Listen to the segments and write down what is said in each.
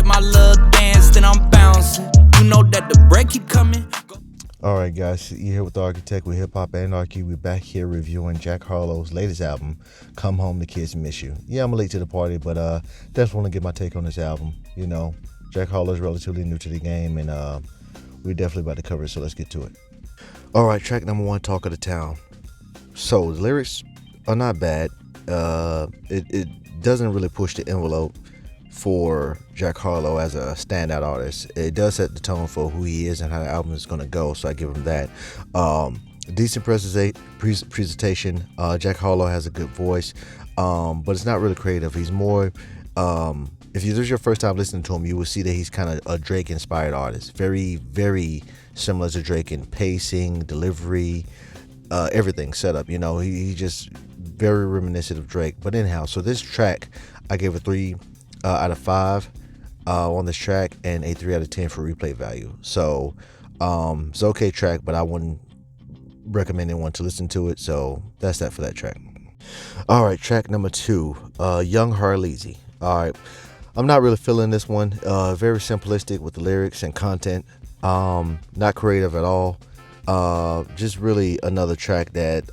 did my little dance, then I'm bouncing. You know that the break keep coming. All right, guys, you're here with the Architect with Hip Hop Anarchy. We're back here reviewing Jack Harlow's latest album, Come Home, the Kids Miss You. Yeah, I'm late to the party, but just want to get my take on this album. You know, Jack Harlow's relatively new to the game, and we're definitely about to cover it, so let's get to it. All right, track number 1, Talk of the Town. So the lyrics are not bad. It doesn't really push the envelope for Jack Harlow as a standout artist. It does set the tone for who he is and how the album is going to go, so I give him that. Decent presentation. Jack Harlow has a good voice, but it's not really creative. He's more, if this is your first time listening to him, you will see that he's kind of a Drake-inspired artist. Very, very similar to Drake in pacing, delivery, everything set up. You know, he just very reminiscent of Drake. But anyhow, so this track, I gave a 3 out of 5 on this track, and a 3 out of 10 for replay value. So it's an okay track, but I wouldn't recommend anyone to listen to it. So that's that for that track. All right, track number 2, Young Harlezy. All right, I'm not really feeling this one. Very simplistic with the lyrics and content. Not creative at all. Just really another track that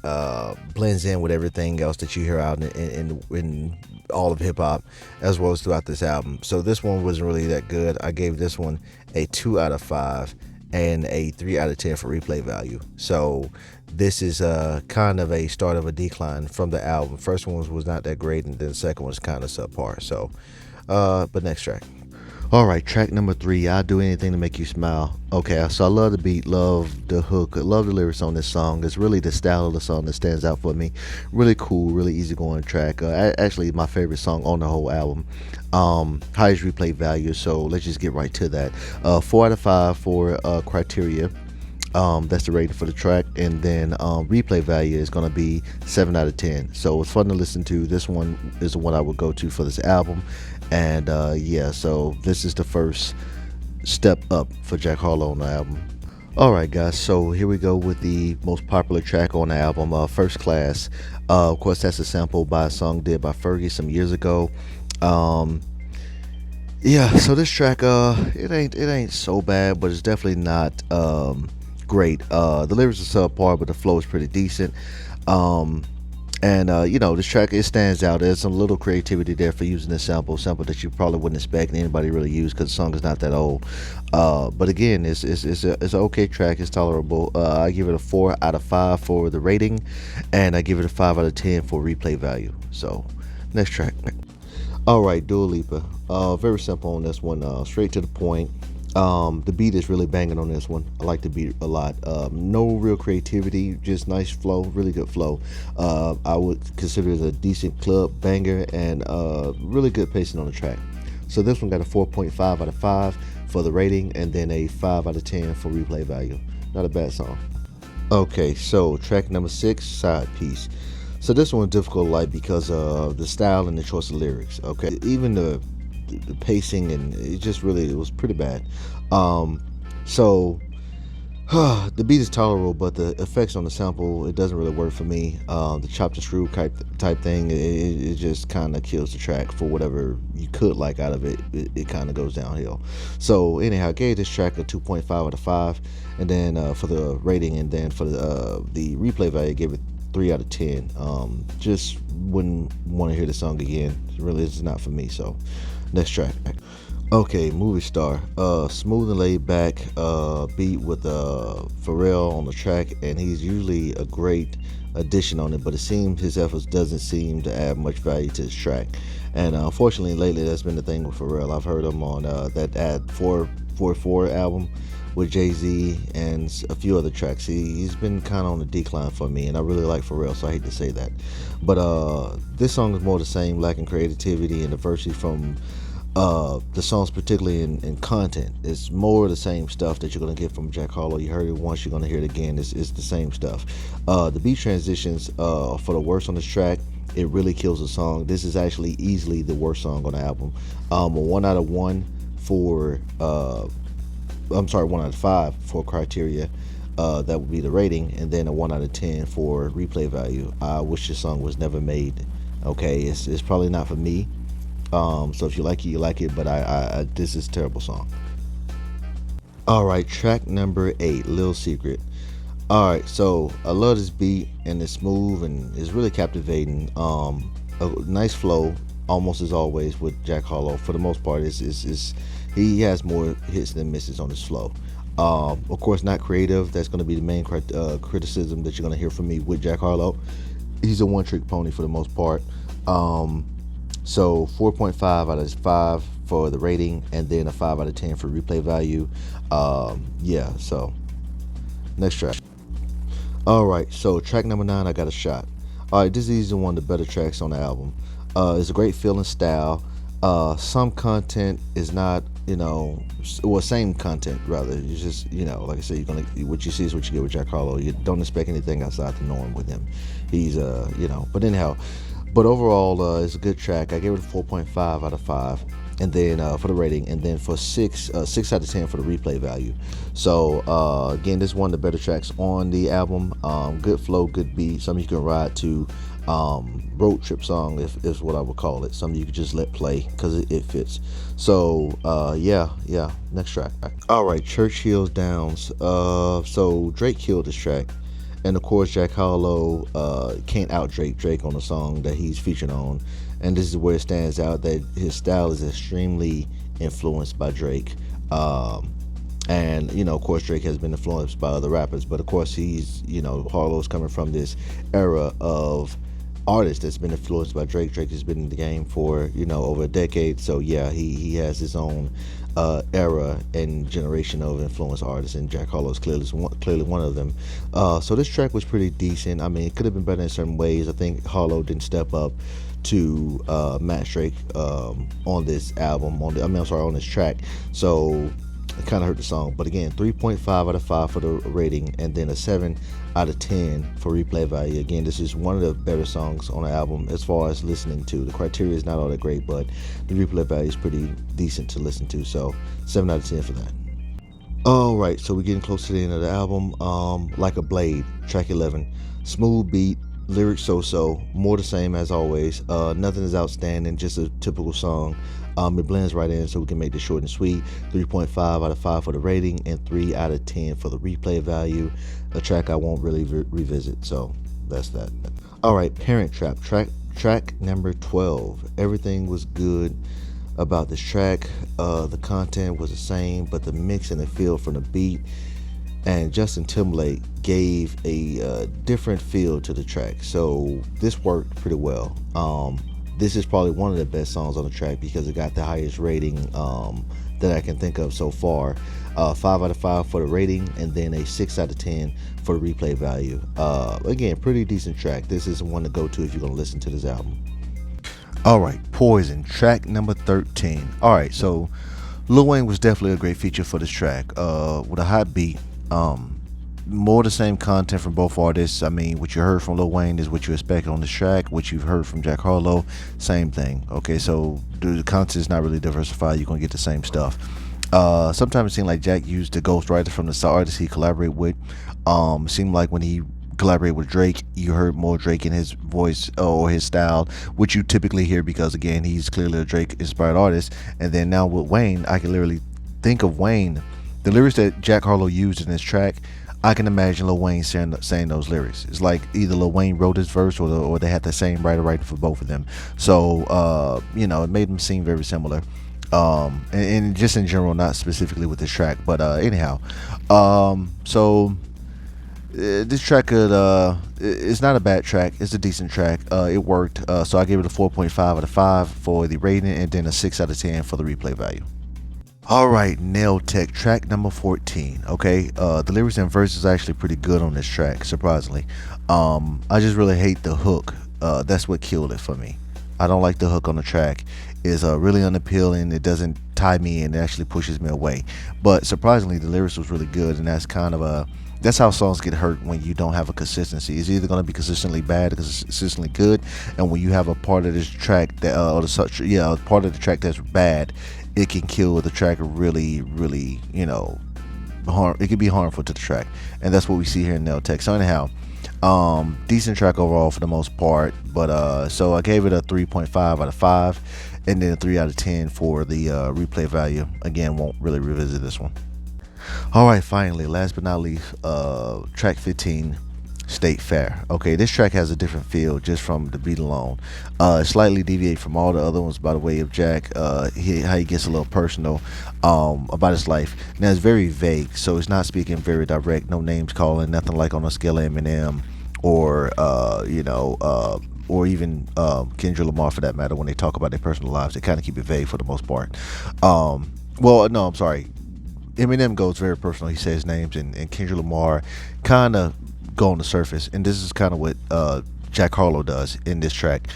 blends in with everything else that you hear out in all of hip hop, as well as throughout this album. So this one wasn't really that good. I gave this one a 2 out of 5 and a 3 out of 10 for replay value. So this is kind of a start of a decline from the album. First one was not that great, and then the second one was kind of subpar. So, but next track. All right, track number 3, I'll Do Anything to Make You Smile. Okay, so I love the beat, love the hook, love the lyrics on this song. It's really the style of the song that stands out for me. Really cool, really easygoing track. Actually, my favorite song on the whole album. Highest replay value, so let's just get right to that. 4 out of 5 for Criteria. That's the rating for the track, and then replay value is going to be 7 out of 10. So it's fun to listen to. This one is the one I would go to for this album, and yeah, so this is the first step up for Jack Harlow on the album. All right, guys, so here we go with the most popular track on the album, First Class. Of course, that's a sample by a song did by Fergie some years ago. Yeah, so this track, it ain't so bad, but it's definitely not great. The lyrics are subpar, but the flow is pretty decent. And you know, this track, it stands out. There's some little creativity there for using this sample that you probably wouldn't expect anybody really use, because the song is not that old. But again, it's an okay track. It's tolerable. I give it a 4 out of 5 for the rating, and I give it a 5 out of 10 for replay value. So next track. All right, Dua Lipa. Very simple on this one. Straight to the point. The beat is really banging on this one. I like the beat a lot. No real creativity, just nice flow, really good flow. I would consider it a decent club banger, and really good pacing on the track. So this one got a 4.5 out of 5 for the rating, and then a 5 out of 10 for replay value. Not a bad song. Okay, so track number 6, Side Piece. So this one was difficult to like because of the style and the choice of lyrics. Okay, even the pacing, and it was pretty bad. So the beat is tolerable, but the effects on the sample, it doesn't really work for me. The chopped and screw type thing, it just kind of kills the track. For whatever you could like out of it, it kind of goes downhill. So anyhow, I gave this track a 2.5 out of 5, and then for the rating, and then for the replay value, I gave it 3 out of 10. Just wouldn't want to hear the song again. Really, it's not for me. So next track. Okay, Movie Star. Smooth and laid back beat with Pharrell on the track, and he's usually a great addition on it, but it seems his efforts doesn't seem to add much value to this track. And unfortunately, lately that's been the thing with Pharrell. I've heard him on that Ad 444 album with Jay-Z and a few other tracks. He's been kind of on the decline for me, and I really like Pharrell, so I hate to say that. But this song is more the same, lacking creativity and diversity from the songs, particularly in content. It's more the same stuff that you're going to get from Jack Harlow. You heard it once, you're going to hear it again. It's the same stuff. The beat transitions for the worst on this track, it really kills the song. This is actually easily the worst song on the album. A 1 out of 1 for 1 out of 5 for Criteria. That would be the rating, and then a 1 out of 10 for replay value. I wish this song was never made. Okay, it's probably not for me. So if you like it, you like it. But I this is a terrible song. All right, track number 8, Lil Secret. All right, so I love this beat and it's smooth and it's really captivating. A nice flow, almost as always with Jack Harlow. For the most part, is he has more hits than misses on his flow. Of course, not creative. That's going to be the main criticism that you're going to hear from me with Jack Harlow. He's a one-trick pony for the most part. So 4.5 out of 5 for the rating, and then a 5 out of 10 for replay value. Yeah. So next track. All right, so track number 9, I Got a Shot. All right, this is easily one of the better tracks on the album. It's a great feeling style. Some content is not, same content rather. You just, like I said, what you see is what you get with Jack Harlow. You don't expect anything outside the norm with him. He's, but anyhow, but overall, it's a good track. I gave it a 4.5 out of 5. And then for the rating, and then for 6 out of 10 for the replay value. So again, this is one of the better tracks on the album. Good flow, good beat, something you can ride to. Road trip song is what I would call it. Something you could just let play because it fits. So yeah, next track. All right, Church Hills Downs. So Drake killed this track, and of course Jack Harlow can't out Drake on the song that he's featured on. And this is where it stands out that his style is extremely influenced by Drake. And of course Drake has been influenced by other rappers, but of course he's Harlow's coming from this era of artists that's been influenced by Drake. Drake has been in the game for over a decade, so yeah, he has his own era and generation of influence artists, and Jack Harlow is clearly one of them. So this track was pretty decent. I mean, it could have been better in certain ways. I think Harlow didn't step up to match Drake on this album. On this track. So it kind of hurt the song. But again, 3.5 out of 5 for the rating, and then a 7 out of 10 for replay value. Again, this is one of the better songs on the album as far as listening to. The criteria is not all that great, but the replay value is pretty decent to listen to. So 7 out of 10 for that. All right, so we're getting close to the end of the album. Like a Blade, track 11. Smooth beat, lyrics so-so, more the same as always. Nothing is outstanding, just a typical song. It blends right in, so we can make this short and sweet. 3.5 out of 5 for the rating, and 3 out of 10 for the replay value. A track I won't really revisit, so that's that. All right, Parent Trap, track number 12. Everything was good about this track. The content was the same, but the mix and the feel from the beat and Justin Timberlake gave a different feel to the track. So this worked pretty well. This is probably one of the best songs on the track because it got the highest rating that I can think of so far. 5 out of 5 for the rating, and then a 6 out of 10 for the replay value. Again, pretty decent track. This is one to go to if you're going to listen to this album. All right, Poison, track number 13. All right, so Lil Wayne was definitely a great feature for this track. With a hot beat, more the same content from both artists. I mean, what you heard from Lil Wayne is what you expect on this track. What you've heard from Jack Harlow, same thing. Okay, so the content is not really diversified. You're gonna get the same stuff. Sometimes it seemed like Jack used the ghostwriter from the artists he collaborated with. It seemed like when he collaborated with Drake, you heard more Drake in his voice or his style, which you typically hear because again, he's clearly a Drake inspired artist. And then now with Wayne, I can literally think of Wayne, the lyrics that Jack Harlow used in this track. I can imagine Lil Wayne saying those lyrics. It's like either Lil Wayne wrote his verse or they had the same writer writing for both of them. So it made them seem very similar. And just in general, not specifically with this track, but anyhow, so this track it's not a bad track. It's a decent track. It worked. So I gave it a 4.5 out of 5 for the rating, and then a 6 out of 10 for the replay value. All right, Nail Tech, track number 14. Okay, the lyrics and verses are actually pretty good on this track, surprisingly. I just really hate the hook. That's what killed it for me. I don't like the hook on the track. It's really unappealing. It doesn't tie me in. It actually pushes me away. But surprisingly, the lyrics was really good, and that's kind of that's how songs get hurt when you don't have a consistency. It's either going to be consistently bad or consistently good, and when you have a part of this track that part of the track that's bad, it can kill the track really, harm. It can be harmful to the track, and that's what we see here in Nail Tech. So anyhow, Decent track overall for the most part, but so I gave it a 3.5 out of 5, and then a 3 out of 10 for the replay value. Again, won't really revisit this one. All right, finally, last but not least, track 15, State Fair. Okay, this track has a different feel just from the beat alone. Slightly deviate from all the other ones by the way of Jack. How he gets a little personal about his life. Now it's very vague, so it's not speaking very direct. No names calling, nothing like on a scale of Eminem or or even Kendrick Lamar for that matter. When they talk about their personal lives, they kind of keep it vague for the most part. Well, no, I'm sorry. Eminem goes very personal. He says names, and Kendrick Lamar kind of go on the surface, and this is kind of what Jack Harlow does in this track.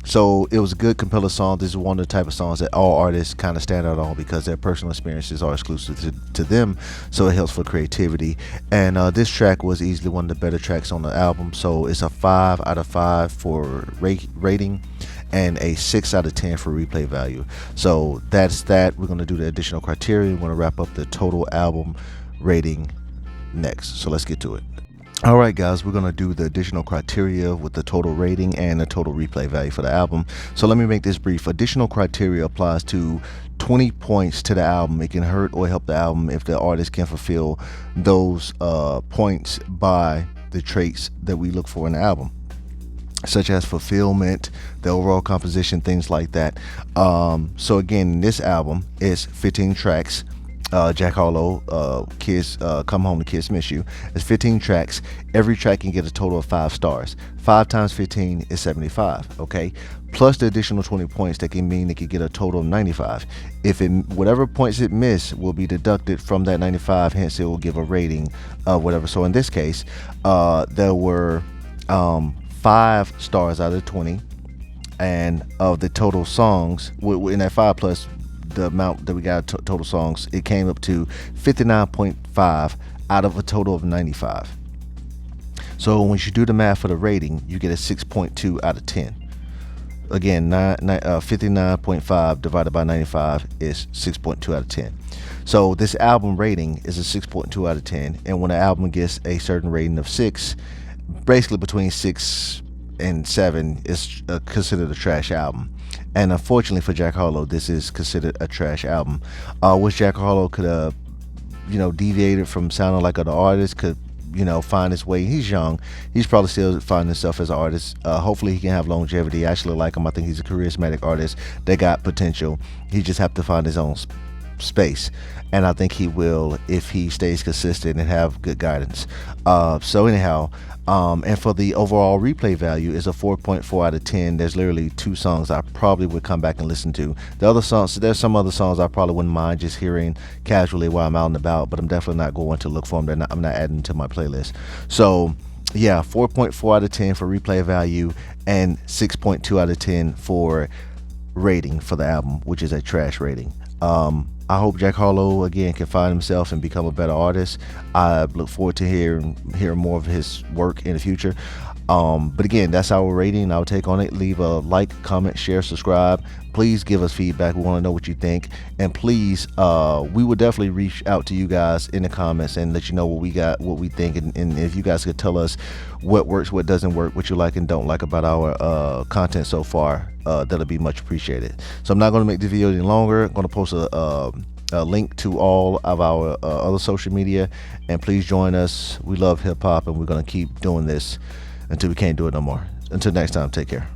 So it was a good, compelling song. This is one of the type of songs that all artists kind of stand out on because their personal experiences are exclusive to them, so it helps for creativity. And this track was easily one of the better tracks on the album, so it's a 5 out of 5 for rating and a 6 out of 10 for replay value. So that's that. We're going to do the additional criteria. We're going to wrap up the total album rating next, so let's get to it. All right, guys, we're going to do the additional criteria with the total rating and the total replay value for the album. So let me make this brief. Additional criteria applies to 20 points to the album. It can hurt or help the album if the artist can fulfill those points by the traits that we look for in the album, such as fulfillment, the overall composition, things like that. So again, this album is 15 tracks. Jack Harlow, Come Home, the Kids Miss You. It's 15 tracks. Every track can get a total of 5 stars. 5 times 15 is 75. Okay, plus the additional 20 points that can mean it could get a total of 95. If it, whatever points it missed will be deducted from that 95. Hence, it will give a rating of whatever. So in this case, there were 5 stars out of 20, and of the total songs in that 5 plus the amount that we got total songs, it came up to 59.5 out of a total of 95. So when you do the math for the rating, you get a 6.2 out of 10. Again, 59.5 divided by 95 is 6.2 out of 10. So this album rating is a 6.2 out of 10, and when an album gets a certain rating of 6, basically between 6 and 7 is considered a trash album. And unfortunately for Jack Harlow, this is considered a trash album. Wish Jack Harlow could have, deviated from sounding like an artist, could, find his way. He's young. He's probably still finding himself as an artist. Hopefully he can have longevity. I actually like him. I think he's a charismatic artist that got potential. He just have to find his own space. And I think he will if he stays consistent and have good guidance. So anyhow, and for the overall replay value is a 4.4 out of 10. There's literally 2 songs I probably would come back and listen to. The other songs, there's some other songs I probably wouldn't mind just hearing casually while I'm out and about, but I'm definitely not going to look for them. I'm not adding to my playlist. So yeah, 4.4 out of 10 for replay value and 6.2 out of 10 for rating for the album, which is a trash rating. I hope Jack Harlow again can find himself and become a better artist. I look forward to hearing more of his work in the future. But again, that's our rating, our take on it. Leave a like, comment, share, subscribe. Please give us feedback. We want to know what you think, and please, we will definitely reach out to you guys in the comments and let you know what we think, and if you guys could tell us what works, what doesn't work, what you like and don't like about our content so far, that'll be much appreciated. So I'm not going to make the video any longer. I'm going to post a link to all of our other social media, and please join us. We love hip hop, and we're going to keep doing this until we can't do it no more. Until next time, take care.